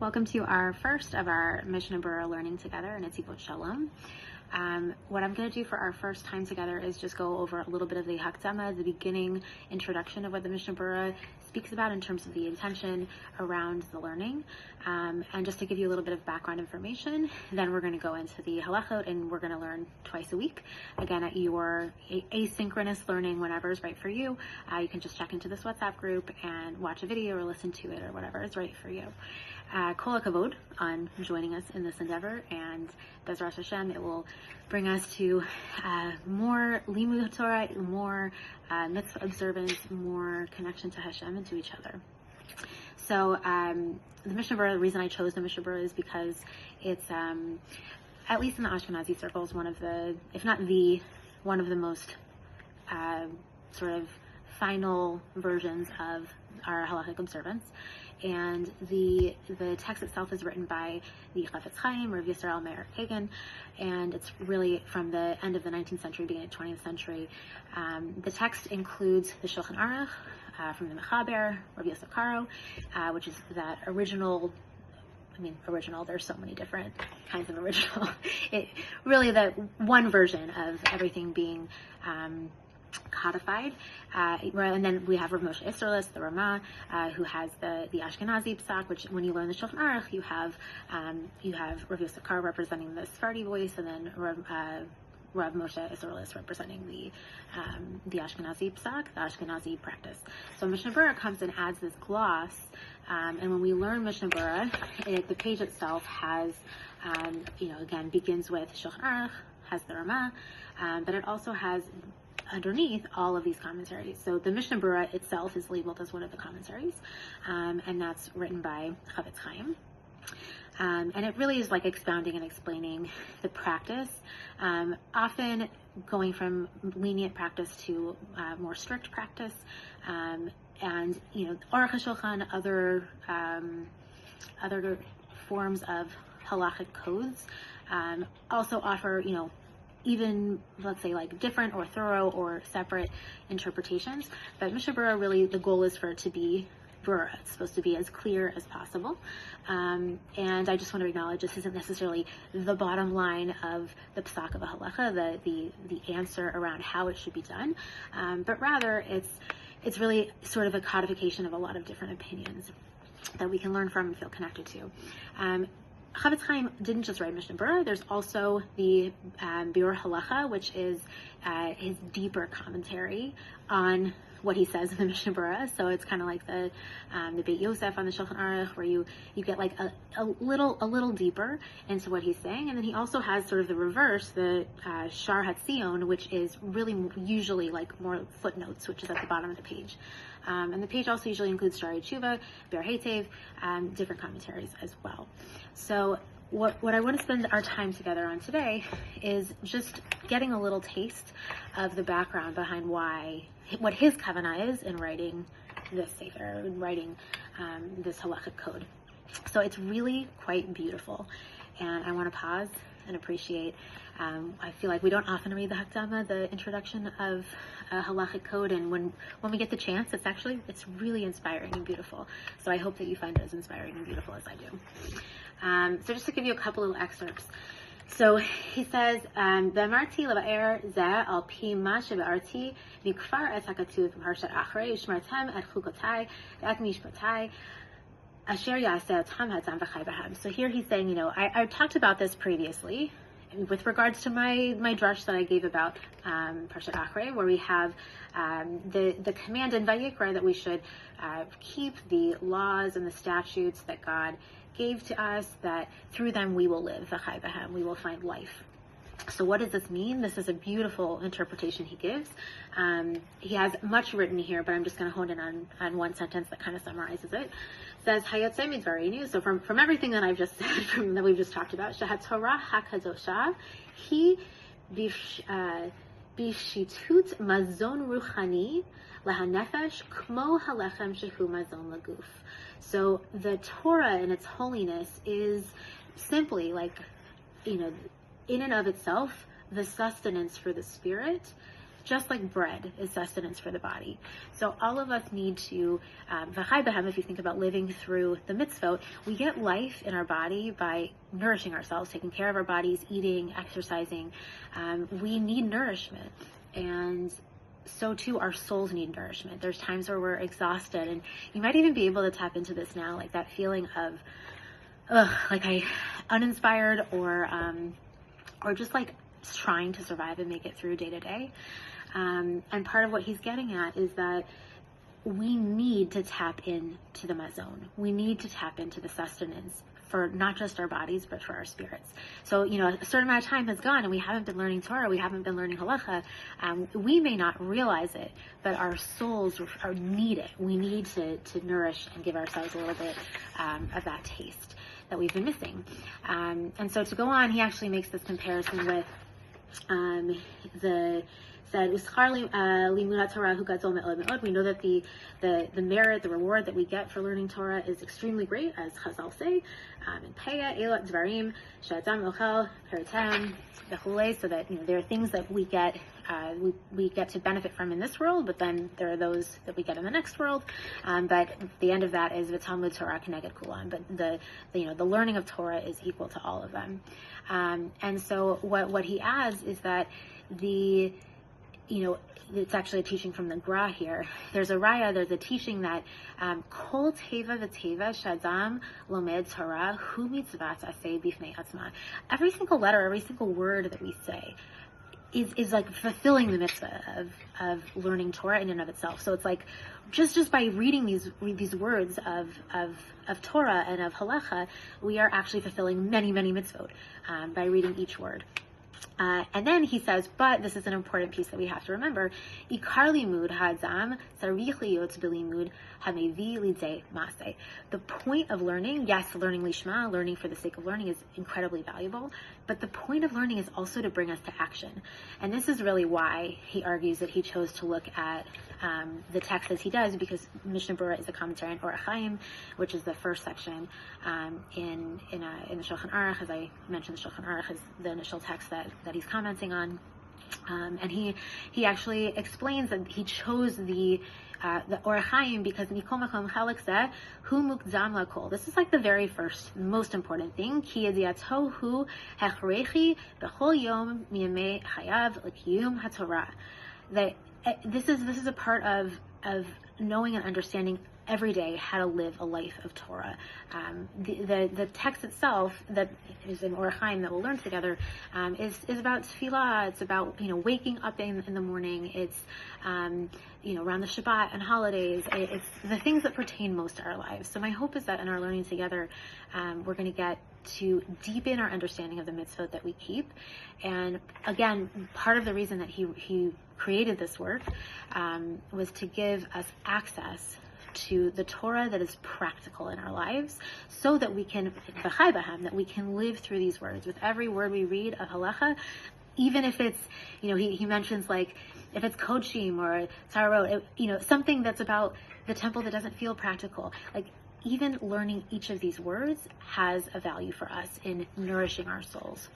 Welcome to our first of our Mishnah Berurah learning together, and it's Yivot Shalom. What I'm going to do for our first time together is just go over a little bit of the Hakdama, the beginning introduction of what the Mishnah Berurah speaks about in terms of the intention around the learning, and just to give you a little bit of background information. Then we're going to go into the halachot, and we're going to learn twice a week. Again, at your asynchronous learning, whenever is right for you. You can just check into this WhatsApp group and watch a video or listen to it or whatever is right for you. Kol hakavod on joining us in this endeavor, and Bezrat Hashem, it will bring us to more limud Torah, more mitzvah observance, more connection to Hashem and to each other. So the Mishnah Berurah, the reason I chose the Mishnah Berurah is because it's, at least in the Ashkenazi circles, one of the, if not the, one of the most sort of final versions of our halachic observance. And the text itself is written by the Chafetz Chaim, Rav Yisrael Meir Kagan, and it's really from the end of the 19th century, beginning of the 20th century. The text includes the Shulchan Aruch from the Mechaber, Rav Yosef Karo, which is that original, there's so many different kinds of original. Really the one version of everything being codified, and then we have Rav Moshe Isserles, the Ramah, who has the Ashkenazi psak, which when you learn the Shulchan Aruch, you have Rav Yosef Karo representing the Sephardi voice, and then Rav Moshe Isserles representing the Ashkenazi psak, the Ashkenazi practice. So Mishnah Berurah comes and adds this gloss, and when we learn Mishnah Berurah, the page itself has, again, begins with Shulchan Aruch, has the Ramah, but it also has underneath all of these commentaries. So the Mishnah Berurah itself is labeled as one of the commentaries, and that's written by Chafetz Chaim. And it really is like expounding and explaining the practice, often going from lenient practice to more strict practice. And Aruch HaShulchan, other forms of halachic codes also offer, even, let's say, like different or thorough or separate interpretations. But Mishnah Berurah, really, the goal is for it to be Berurah. It's supposed to be as clear as possible. And I just want to acknowledge this isn't necessarily the bottom line of the psak of a halacha, the answer around how it should be done, but rather it's really sort of a codification of a lot of different opinions that we can learn from and feel connected to. Chafetz Chaim didn't just write Mishnah Berurah. There's also the Biur Halacha, which is his deeper commentary on what he says in the Mishnah Berurah. So it's kind of like the Beit Yosef on the Shulchan Aruch, where you get like a little deeper into what he's saying. And then he also has sort of the reverse, the Shar HaTzion, which is really usually like more footnotes, which is at the bottom of the page. And the page also usually includes Shari Tshuva, Ber Heitev, different commentaries as well. So what I want to spend our time together on today is just getting a little taste of the background behind what his kavanah is in writing this sefer, in writing this halachic code. So it's really quite beautiful, and I want to pause and appreciate. I feel like we don't often read the Hakdama, the introduction of a halachic code, and when we get the chance, it's really inspiring and beautiful. So I hope that you find it as inspiring and beautiful as I do. So just to give you a couple little excerpts. So he says, "V'amarti levaer zeh al pi ma shebe'arti mikfar et hakatuv b'parshat achrei u'shmartem et chukotai et mishpatai asher yaseh otam hatam v'chai b'hem." So here he's saying, I talked about this previously with regards to my drush that I gave about Parshat Achrei, where we have the command in Vayikra that we should keep the laws and the statutes that God gave to us, that through them we will live, v'chai b'hem, we will find life. So what does this mean? This is a beautiful interpretation he gives. He has much written here, but I'm just going to hone in on one sentence that kind of summarizes it. It says, Hayotze midvarenu, so from everything that I've just said, that we've just talked about, Shehatorah HaKadosha, he bishitut mazon ruchani lahanefesh kmo halechem shehu mazon laguf. So the Torah in its holiness is simply like, in and of itself, the sustenance for the spirit, just like bread is sustenance for the body. So all of us need to, if you think about living through the mitzvot, we get life in our body by nourishing ourselves, taking care of our bodies, eating, exercising. We need nourishment. And so too our souls need nourishment. There's times where we're exhausted, and you might even be able to tap into this now, like that feeling of uninspired or just like trying to survive and make it through day to day. And part of what he's getting at is that we need to tap into the mazon. We need to tap into the sustenance for not just our bodies, but for our spirits. So, a certain amount of time has gone and we haven't been learning Torah, we haven't been learning halacha. We may not realize it, but our souls need it. We need to nourish and give ourselves a little bit of that taste that we've been missing. And so to go on, he actually makes this comparison with we know that the merit, the reward that we get for learning Torah is extremely great, as Chazal say, so that there are things that we get to benefit from in this world, but then there are those that we get in the next world. But the end of that is v'talmud Torah k'neged kulan. But the learning of Torah is equal to all of them. And so what he adds is that it's actually a teaching from the Berurah here. There's a raya, there's a teaching that kol teva v'teva shadam lomed Torah hu mitzvah aseh bifnei atzma. Every single letter, every single word that we say is like fulfilling the mitzvah of learning Torah in and of itself. So it's like just by reading these words of Torah and of halacha, we are actually fulfilling many mitzvot by reading each word. And then he says, but this is an important piece that we have to remember. Ikar limud ha'adam tzarich liyot b'limud hamevi lidzei maseh. The point of learning, yes, learning lishma, learning for the sake of learning, is incredibly valuable. But the point of learning is also to bring us to action. And this is really why he argues that he chose to look at the text as he does, because Mishnah Berurah is a commentary on Orach Chaim, which is the first section in the Shulchan Aruch. As I mentioned, the Shulchan Aruch is the initial text that he's commenting on. And he actually explains that he chose the Orach Chaim because mikol makom chalek zeh hu mukdam lakol. This is like the very first, most important thing. Ki yediato hu hechrechi b'chol yom miyamei chayav l'kiyum haTorah. That this is a part of knowing and understanding every day how to live a life of Torah. The text itself that is in Orach Chaim that we'll learn together is about tefillah. It's about waking up in the morning. It's around the Shabbat and holidays. It's the things that pertain most to our lives. So my hope is that in our learning together, we're going to get to deepen our understanding of the mitzvot that we keep. And again, part of the reason that he created this work was to give us access to the Torah that is practical in our lives, so that we can that we can live through these words. With every word we read of halacha, even if it's he mentions like if it's kodshim or tarot, something that's about the temple that doesn't feel practical, like even learning each of these words has a value for us in nourishing our souls.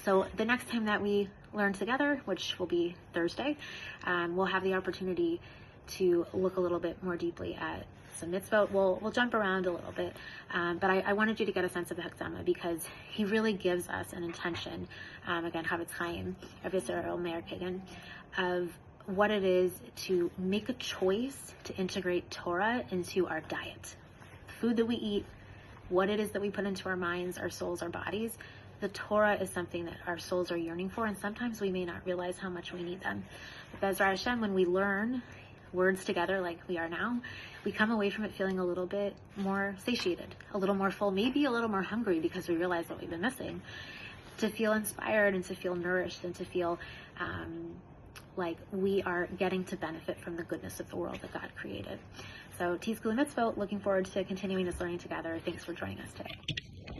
So the next time that we learn together, which will be Thursday, we'll have the opportunity to look a little bit more deeply at some mitzvot. We'll jump around a little bit, but I wanted you to get a sense of the Hakdama, because he really gives us an intention, again, Chavetz Chaim, Rav Yisrael Meir Kagan, of what it is to make a choice to integrate Torah into our diet. The food that we eat, what it is that we put into our minds, our souls, our bodies. The Torah is something that our souls are yearning for, and sometimes we may not realize how much we need them. But Be'ezras Hashem, when we learn words together like we are now, we come away from it feeling a little bit more satiated, a little more full, maybe a little more hungry, because we realize what we've been missing, to feel inspired and to feel nourished and to feel like we are getting to benefit from the goodness of the world that God created. So Tizku Mitzvot, looking forward to continuing this learning together. Thanks for joining us today.